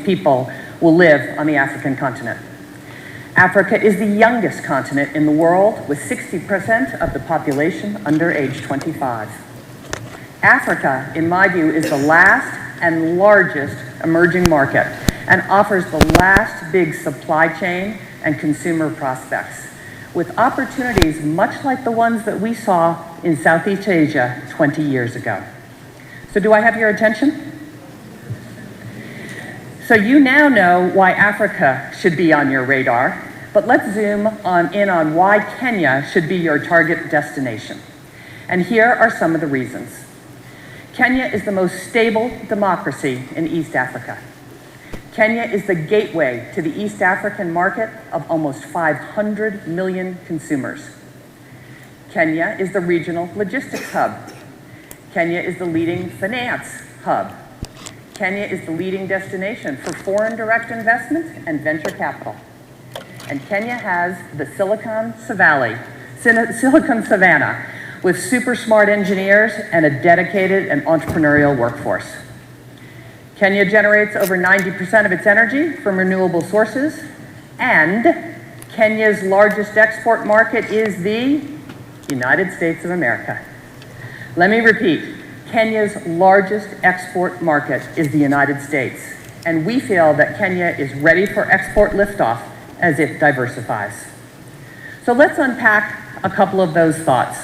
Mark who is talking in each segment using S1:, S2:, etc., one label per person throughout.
S1: people will live on the African continent. Africa is the youngest continent in the world, with 60% of the population under age 25. Africa, in my view, is the last and largest emerging market and offers the last big supply chain and consumer prospects, with opportunities much like the ones that we saw in Southeast Asia 20 years ago. So do I have your attention? So you now know why Africa should be on your radar, but let's zoom in on why Kenya should be your target destination. And here are some of the reasons. Kenya is the most stable democracy in East Africa. Kenya is the gateway to the East African market of almost 500 million consumers. Kenya is the regional logistics hub. Kenya is the leading finance hub. Kenya is the leading destination for foreign direct investment and venture capital. And Kenya has the Silicon Savannah, with super smart engineers and a dedicated and entrepreneurial workforce. Kenya generates over 90% of its energy from renewable sources, and Kenya's largest export market is the United States of America. Let me repeat. Kenya's largest export market is the United States, and we feel that Kenya is ready for export liftoff as it diversifies. So let's unpack a couple of those thoughts.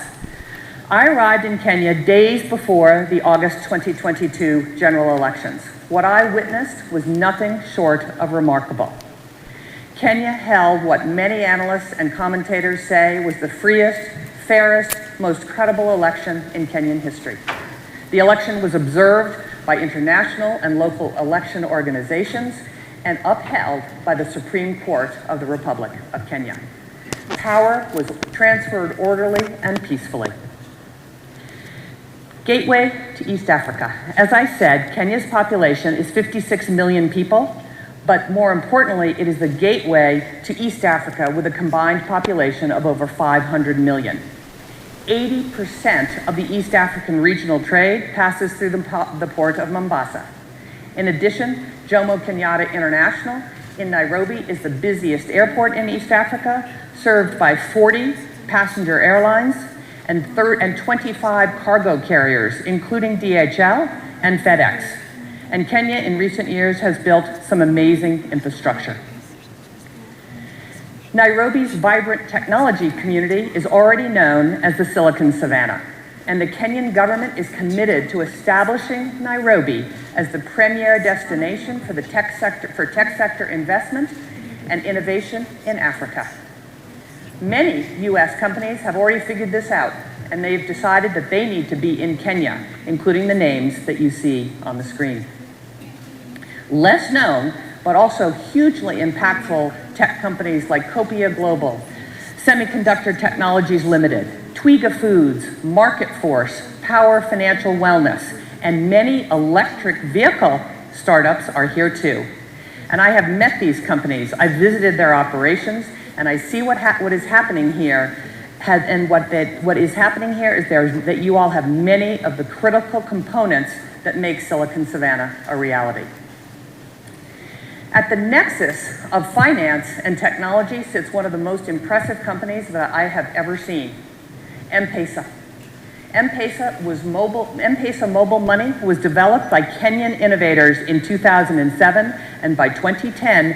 S1: I arrived in Kenya days before the August 2022 general elections. What I witnessed was nothing short of remarkable. Kenya held what many analysts and commentators say was the freest, fairest, most credible election in Kenyan history. The election was observed by international and local election organizations and upheld by the Supreme Court of the Republic of Kenya. Power was transferred orderly and peacefully. Gateway to East Africa. As I said, Kenya's population is 56 million people, but more importantly, it is the gateway to East Africa with a combined population of over 500 million. 80% of the East African regional trade passes through the port of Mombasa. In addition, Jomo Kenyatta International in Nairobi is the busiest airport in East Africa, served by 40 passenger airlines and 25 cargo carriers, including DHL and FedEx. And Kenya in recent years has built some amazing infrastructure. Nairobi's vibrant technology community is already known as the Silicon Savannah, and the Kenyan government is committed to establishing Nairobi as the premier destination for tech sector investment and innovation in Africa. Many US companies have already figured this out, and they've decided that they need to be in Kenya, including the names that you see on the screen. Less known, but also hugely impactful tech companies like Copia Global, Semiconductor Technologies Limited, Twiga Foods, MarketForce, Power Financial Wellness, and many electric vehicle startups are here too. And I have met these companies, I've visited their operations, and I see what is happening here. What is happening here is that you all have many of the critical components that make Silicon Savannah a reality. At the nexus of finance and technology sits one of the most impressive companies that I have ever seen, M-Pesa. M-Pesa mobile money was developed by Kenyan innovators in 2007, and by 2010,